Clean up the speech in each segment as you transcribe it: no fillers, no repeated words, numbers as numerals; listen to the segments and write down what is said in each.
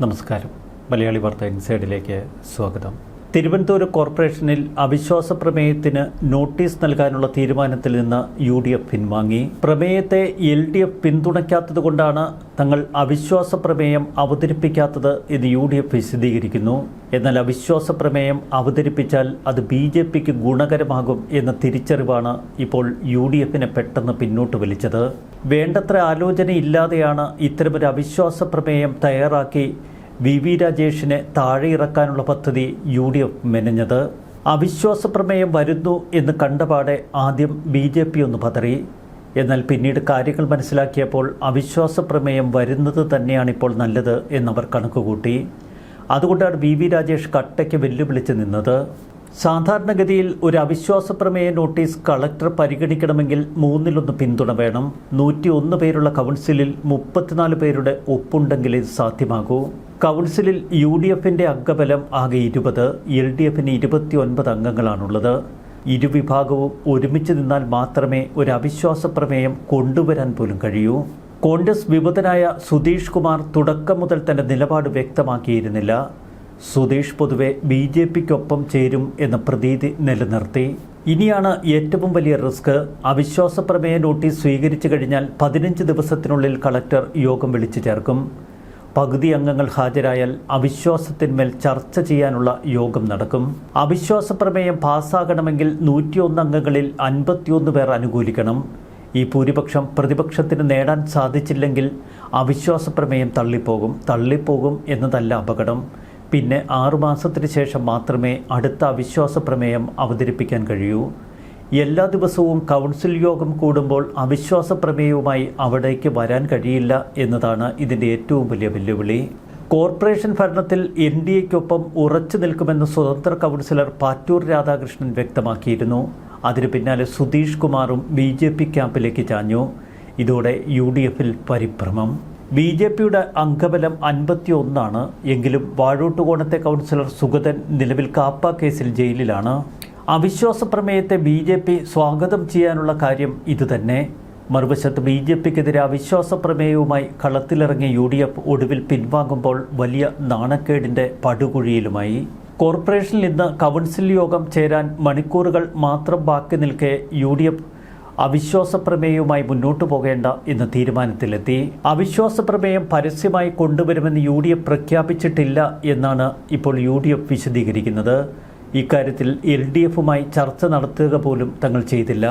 നമസ്കാരം. മലയാളി വാർത്ത ഇൻസൈഡിലേക്ക് സ്വാഗതം. തിരുവനന്തപുരം കോർപ്പറേഷനിൽ അവിശ്വാസ പ്രമേയത്തിന് നോട്ടീസ് നൽകാനുള്ള തീരുമാനത്തിൽ നിന്ന് UDF പിൻവാങ്ങി. പ്രമേയത്തെ LDF പിന്തുണയ്ക്കാത്തതുകൊണ്ടാണ് തങ്ങൾ അവിശ്വാസ പ്രമേയം അവതരിപ്പിക്കാത്തത് എന്ന് UDF വിശദീകരിക്കുന്നു. എന്നാൽ അവിശ്വാസ പ്രമേയം അവതരിപ്പിച്ചാൽ അത് BJPക്ക് ഗുണകരമാകും എന്ന തിരിച്ചറിവാണ് ഇപ്പോൾ UDFനെ പെട്ടെന്ന് പിന്നോട്ട് വലിച്ചത്. വേണ്ടത്ര ആലോചനയില്ലാതെയാണ് ഇത്തരമൊരു അവിശ്വാസ പ്രമേയം തയ്യാറാക്കി VV രാജേഷിനെ താഴെ ഇറക്കാനുള്ള പദ്ധതി UDF മെനഞ്ഞത്. അവിശ്വാസ പ്രമേയം വരുന്നു എന്ന് കണ്ടപാടെ ആദ്യം BJP ഒന്ന് പതറി. എന്നാൽ പിന്നീട് കാര്യങ്ങൾ മനസ്സിലാക്കിയപ്പോൾ അവിശ്വാസ പ്രമേയം വരുന്നത് തന്നെയാണിപ്പോൾ നല്ലത് എന്നവർ കണക്കുകൂട്ടി. അതുകൊണ്ടാണ് VV രാജേഷ് കട്ടയ്ക്ക് വെല്ലുവിളിച്ച് നിന്നത്. സാധാരണഗതിയിൽ ഒരു അവിശ്വാസ പ്രമേയ നോട്ടീസ് കളക്ടർ പരിഗണിക്കണമെങ്കിൽ 1/3 പിന്തുണ വേണം. 101 പേരുള്ള കൗൺസിലിൽ 34 പേരുടെ ഒപ്പുണ്ടെങ്കിൽ ഇത് സാധ്യമാകൂ. കൗൺസിലിൽ UDFന്റെ അംഗബലം ആകെ 20, LDFന് 29 അംഗങ്ങളാണുള്ളത്. ഇരുവിഭാഗവും ഒരുമിച്ച് നിന്നാൽ മാത്രമേ ഒരു അവിശ്വാസ പ്രമേയം കൊണ്ടുവരാൻ പോലും കഴിയൂ. കോൺഗ്രസ് വിമതനായ സുധീഷ് കുമാർ തുടക്കം മുതൽ തന്റെ നിലപാട് വ്യക്തമാക്കിയിരുന്നില്ല. സുധീഷ് പൊതുവെ BJPക്കൊപ്പം ചേരും എന്ന പ്രതീതി നിലനിർത്തി. ഇനിയാണ് ഏറ്റവും വലിയ റിസ്ക്. അവിശ്വാസ പ്രമേയ നോട്ടീസ് സ്വീകരിച്ചു കഴിഞ്ഞാൽ 15 ദിവസത്തിനുള്ളിൽ കളക്ടർ യോഗം വിളിച്ചു ചേർക്കും. പകുതി അംഗങ്ങൾ ഹാജരായാൽ അവിശ്വാസത്തിന്മേൽ ചർച്ച ചെയ്യാനുള്ള യോഗം നടക്കും. അവിശ്വാസ പ്രമേയം പാസ്സാകണമെങ്കിൽ 101 അംഗങ്ങളിൽ 51 പേർ അനുകൂലിക്കണം. ഈ ഭൂരിപക്ഷം പ്രതിപക്ഷത്തിന് നേടാൻ സാധിച്ചില്ലെങ്കിൽ അവിശ്വാസ പ്രമേയം തള്ളിപ്പോകും എന്നതല്ല അപകടം. പിന്നെ 6 മാസത്തിന് ശേഷം മാത്രമേ അടുത്ത അവിശ്വാസ പ്രമേയം അവതരിപ്പിക്കാൻ കഴിയൂ. എല്ലാ ദിവസവും കൗൺസിൽ യോഗം കൂടുമ്പോൾ അവിശ്വാസ പ്രമേയവുമായി അവിടേക്ക് വരാൻ കഴിയില്ല എന്നതാണ് ഇതിൻ്റെ ഏറ്റവും വലിയ വെല്ലുവിളി. കോർപ്പറേഷൻ ഭരണത്തിൽ NDAക്കൊപ്പം ഉറച്ചു നിൽക്കുമെന്ന് സ്വതന്ത്ര കൗൺസിലർ പാറ്റൂർ രാധാകൃഷ്ണൻ വ്യക്തമാക്കിയിരുന്നു. അതിനു പിന്നാലെ സുധീഷ് കുമാറും BJP ക്യാമ്പിലേക്ക് ചാഞ്ഞു. ഇതോടെ UDFൽ പരിഭ്രമം. BJPയുടെ അംഗബലം 51 എങ്കിലും വാഴോട്ടുകോണത്തെ കൗൺസിലർ സുഗതൻ നിലവിൽ കാപ്പ കേസിൽ ജയിലിലാണ്. അവിശ്വാസ പ്രമേയത്തെ BJP സ്വാഗതം ചെയ്യാനുള്ള കാര്യം ഇതുതന്നെ. മറുവശത്ത് BJPക്കെതിരെ അവിശ്വാസ പ്രമേയവുമായി കളത്തിലിറങ്ങിയ UDF ഒടുവിൽ പിൻവാങ്ങുമ്പോൾ വലിയ നാണക്കേടിൻ്റെ പടുകുഴിയിലുമായി. കോർപ്പറേഷനിൽ ഇന്ന് കൗൺസിൽ യോഗം ചേരാൻ മണിക്കൂറുകൾ മാത്രം ബാക്കി നിൽക്കെ UDF അവിശ്വാസ പ്രമേയവുമായി മുന്നോട്ടു പോകേണ്ട എന്ന തീരുമാനത്തിലെത്തി. അവിശ്വാസ പ്രമേയം പരസ്യമായി കൊണ്ടുവരുമെന്ന് UDF പ്രഖ്യാപിച്ചിട്ടില്ല എന്നാണ് ഇപ്പോൾ UDF വിശദീകരിക്കുന്നത്. ഇക്കാര്യത്തിൽ LDFുമായി ചർച്ച നടത്തുക പോലും തങ്ങൾ ചെയ്തില്ല.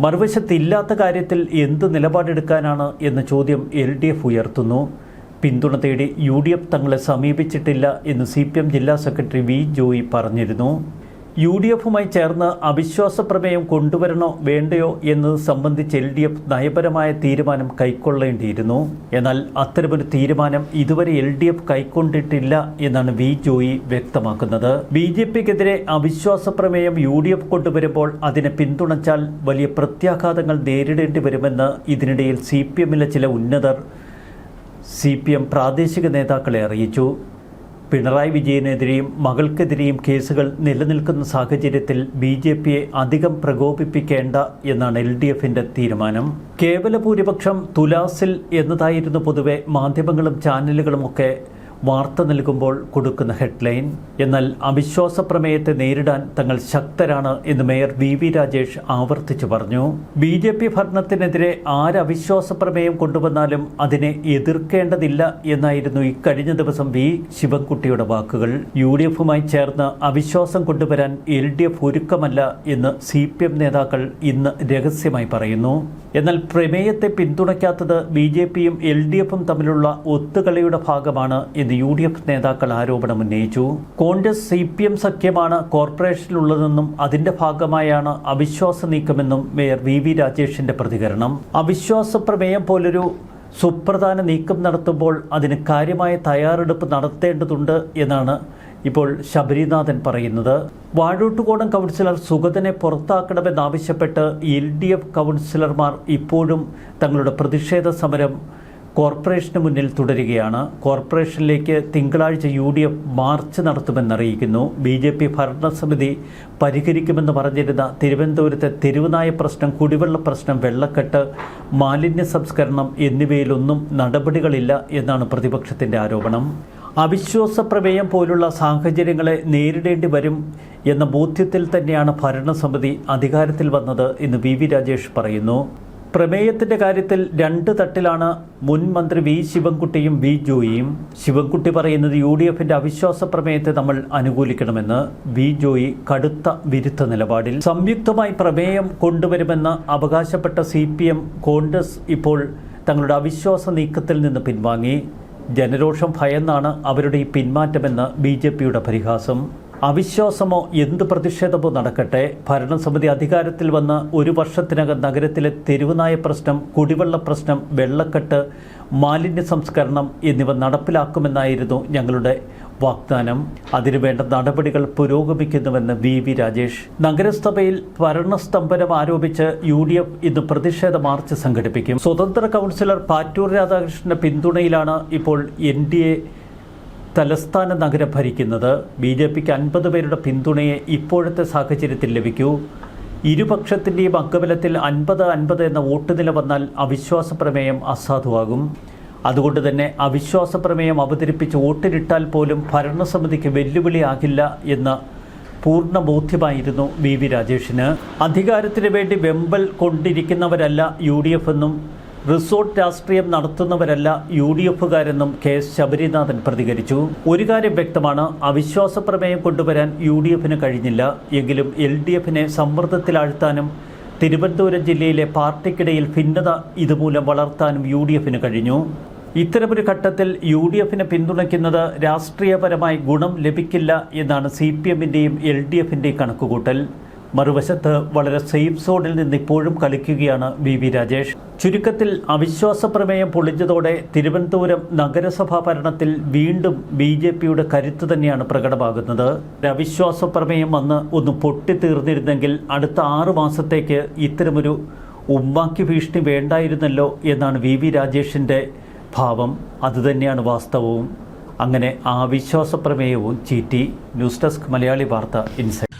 മറുവശത്ത് ഇല്ലാത്ത കാര്യത്തിൽ എന്ത് നിലപാടെടുക്കാനാണ് എന്ന ചോദ്യം LDF ഉയർത്തുന്നു. പിന്തുണ തേടി UDF തങ്ങളെ സമീപിച്ചിട്ടില്ല എന്ന് CPM ജില്ലാ സെക്രട്ടറി V. ജോയി പറഞ്ഞിരുന്നു. UDFുമായി ചേർന്ന് അവിശ്വാസ പ്രമേയം കൊണ്ടുവരണോ വേണ്ടയോ എന്നത് സംബന്ധിച്ച് LDF നയപരമായ തീരുമാനം കൈക്കൊള്ളേണ്ടിയിരുന്നു. എന്നാൽ അത്തരമൊരു തീരുമാനം ഇതുവരെ LDF കൈക്കൊണ്ടിട്ടില്ല എന്നാണ് V. ജോയി വ്യക്തമാക്കുന്നത്. BJPക്കെതിരെ അവിശ്വാസ പ്രമേയം UDF കൊണ്ടുവരുമ്പോൾ അതിനെ പിന്തുണച്ചാൽ വലിയ പ്രത്യാഘാതങ്ങൾ നേരിടേണ്ടി വരുമെന്ന് ഇതിനിടയിൽ CPMലെ ചില ഉന്നതർ CPM പ്രാദേശിക നേതാക്കളെ അറിയിച്ചു. പിണറായി വിജയനെതിരെയും മകൾക്കെതിരെയും കേസുകൾ നിലനിൽക്കുന്ന സാഹചര്യത്തിൽ BJPയെ അധികം പ്രകോപിപ്പിക്കേണ്ട എന്നാണ് LDFന്റെ തീരുമാനം. കേവല ഭൂരിപക്ഷം തുലാസിൽ എന്നതായിരുന്നു പൊതുവെ മാധ്യമങ്ങളും ചാനലുകളുമൊക്കെ വാർത്ത നൽകുമ്പോൾ കൊടുക്കുന്ന ഹെഡ്ലൈൻ. എന്നാൽ അവിശ്വാസ പ്രമേയത്തെ നേരിടാൻ തങ്ങൾ ശക്തരാണ് എന്ന് മേയർ VV രാജേഷ് ആവർത്തിച്ചു പറഞ്ഞു. BJP ഭരണത്തിനെതിരെ ആരവിശ്വാസ പ്രമേയം കൊണ്ടുവന്നാലും അതിനെ എതിർക്കേണ്ടതില്ല എന്നായിരുന്നു ഇക്കഴിഞ്ഞ ദിവസം V. ശിവൻകുട്ടിയുടെ വാക്കുകൾ. UDFുമായി ചേർന്ന് അവിശ്വാസം കൊണ്ടുവരാൻ LDF ഒരുക്കമല്ല എന്ന് CPM നേതാക്കൾ ഇന്ന് രഹസ്യമായി പറയുന്നു. എന്നാൽ പ്രമേയത്തെ പിന്തുണയ്ക്കാത്തത് BJPയും LDFും തമ്മിലുള്ള ഒത്തുകളിയുടെ ഭാഗമാണ് എന്ന് UDF നേതാക്കൾ ആരോപണം ഉന്നയിച്ചു. കോൺഗ്രസ് CPM സഖ്യമാണ് കോർപ്പറേഷനിലുള്ളതെന്നും അതിന്റെ ഭാഗമായാണ് അവിശ്വാസ നീക്കമെന്നും മേയർ VV രാജേഷിന്റെ പ്രതികരണം. അവിശ്വാസ പ്രമേയം പോലൊരു സുപ്രധാന നീക്കം നടത്തുമ്പോൾ അതിന് കാര്യമായ തയ്യാറെടുപ്പ് നടത്തേണ്ടതുണ്ട് എന്നാണ് ഇപ്പോൾ ശബരിനാഥൻ പറയുന്നത്. വാഴോട്ടുകോണം കൗൺസിലർ സുഗതനെ പുറത്താക്കണമെന്നാവശ്യപ്പെട്ട് LDF കൗൺസിലർമാർ ഇപ്പോഴും തങ്ങളുടെ പ്രതിഷേധ സമരം കോർപ്പറേഷന് മുന്നിൽ തുടരുകയാണ്. കോർപ്പറേഷനിലേക്ക് തിങ്കളാഴ്ച UDF മാർച്ച് നടത്തുമെന്നറിയിക്കുന്നു. BJP ഭരണസമിതി പരിഹരിക്കുമെന്ന് പറഞ്ഞിരുന്ന തിരുവനന്തപുരത്തെ തെരുവുനായ പ്രശ്നം, കുടിവെള്ള പ്രശ്നം, വെള്ളക്കെട്ട്, മാലിന്യ സംസ്കരണം എന്നിവയിലൊന്നും നടപടികളില്ല എന്നാണ് പ്രതിപക്ഷത്തിൻ്റെ ആരോപണം. അവിശ്വാസ പ്രമേയം പോലുള്ള സാഹചര്യങ്ങളെ നേരിടേണ്ടി വരും എന്ന ബോധ്യത്തിൽ തന്നെയാണ് ഭരണസമിതി അധികാരത്തിൽ വന്നത് എന്ന് വി രാജേഷ് പറയുന്നു. പ്രമേയത്തിന്റെ കാര്യത്തിൽ രണ്ട് തട്ടിലാണ് മുൻ മന്ത്രി വി ശിവൻകുട്ടിയും വി ജോയിയും. ശിവൻകുട്ടി പറയുന്നത് UDFന്റെ അവിശ്വാസ പ്രമേയത്തെ നമ്മൾ അനുകൂലിക്കണമെന്ന്. വി ജോയി കടുത്ത വിരുദ്ധ നിലപാടിൽ. സംയുക്തമായി പ്രമേയം കൊണ്ടുവരുമെന്ന് അവകാശപ്പെട്ട CPM, കോൺഗ്രസ് ഇപ്പോൾ തങ്ങളുടെ അവിശ്വാസ നീക്കത്തിൽ നിന്ന് പിൻവാങ്ങി. ജനരോഷം ഭയന്നാണ് അവരുടെ ഈ പിന്മാറ്റമെന്ന് BJPയുടെ പരിഹാസം. അവിശ്വാസമോ എന്ത് പ്രതിഷേധമോ നടക്കട്ടെ, ഭരണസമിതി അധികാരത്തിൽ വന്ന് ഒരു വർഷത്തിനകം നഗരത്തിലെ തെരുവുനായ പ്രശ്നം, കുടിവെള്ള പ്രശ്നം, വെള്ളക്കെട്ട്, മാലിന്യ സംസ്കരണം എന്നിവ നടപ്പിലാക്കുമെന്നായിരുന്നു ഞങ്ങളുടെ വാഗ്ദാനം. അതിനുവേണ്ട നടപടികൾ പുരോഗമിക്കുന്നുവെന്ന് വി രാജേഷ്. നഗരസഭയിൽ ഭരണസ്തംഭനം ആരോപിച്ച് UDF ഇന്ന് പ്രതിഷേധ മാർച്ച് സംഘടിപ്പിക്കും. സ്വതന്ത്ര കൗൺസിലർ പാറ്റൂർ രാധാകൃഷ്ണന്റെ പിന്തുണയിലാണ് ഇപ്പോൾ NDA തലസ്ഥാന നഗരം ഭരിക്കുന്നത്. BJPക്ക് 50 പേരുടെ പിന്തുണയെ ഇപ്പോഴത്തെ സാഹചര്യത്തിൽ ലഭിക്കൂ. ഇരുപക്ഷത്തിൻ്റെയും അംഗബലത്തിൽ 50-50 എന്ന വോട്ട് നില വന്നാൽ അവിശ്വാസ പ്രമേയം അസാധുവാകും. അതുകൊണ്ട് തന്നെ അവിശ്വാസ പ്രമേയം അവതരിപ്പിച്ച് വോട്ടിനിട്ടാൽ പോലും ഭരണസമിതിക്ക് വെല്ലുവിളിയാകില്ല എന്ന പൂർണ്ണ ബോധ്യമായിരുന്നു വി രാജേഷിന്. അധികാരത്തിന് വേണ്ടി വെമ്പൽ കൊണ്ടിരിക്കുന്നവരല്ല UDF എന്നും റിസോർട്ട് രാഷ്ട്രീയം നടത്തുന്നവരല്ല UDFകാരെന്നും KS ശബരിനാഥൻ പ്രതികരിച്ചു. ഒരു കാര്യം വ്യക്തമാണ്, അവിശ്വാസ പ്രമേയം കൊണ്ടുവരാൻ UDFന് കഴിഞ്ഞില്ല. എങ്കിലും LDFനെ സമ്മർദ്ദത്തിലാഴ്ത്താനും തിരുവനന്തപുരം ജില്ലയിലെ പാർട്ടിക്കിടയിൽ ഭിന്നത ഇതുമൂലം വളർത്താനും UDFന് കഴിഞ്ഞു. ഇത്തരമൊരു ഘട്ടത്തിൽ UDFനെ പിന്തുണയ്ക്കുന്നത് രാഷ്ട്രീയപരമായി ഗുണം ലഭിക്കില്ല എന്നാണ് CPMന്റെയും LDFന്റെയും കണക്കുകൂട്ടൽ. മറുവശത്ത് വളരെ സേഫ് സോണിൽ നിന്ന് ഇപ്പോഴും കളിക്കുകയാണ് വി രാജേഷ്. ചുരുക്കത്തിൽ അവിശ്വാസ പ്രമേയം പൊളിഞ്ഞതോടെ തിരുവനന്തപുരം നഗരസഭാ ഭരണത്തിൽ വീണ്ടും BJPയുടെ കരുത്ത് തന്നെയാണ് പ്രകടമാകുന്നത്. അവിശ്വാസ പ്രമേയം വന്ന് ഒന്ന് പൊട്ടിത്തീർന്നിരുന്നെങ്കിൽ അടുത്ത 6 മാസത്തേക്ക് ഇത്തരമൊരു ഉമ്മാക്കി ഭീഷണി വേണ്ടായിരുന്നല്ലോ എന്നാണ് വി രാജേഷിൻ്റെ ഭാവം. അതുതന്നെയാണ് വാസ്തവവും. അങ്ങനെ ആ അവിശ്വാസ പ്രമേയവും ചീറ്റി. ന്യൂസ് ഡെസ്ക് മലയാളി വാർത്ത ഇൻസൈറ്റ്.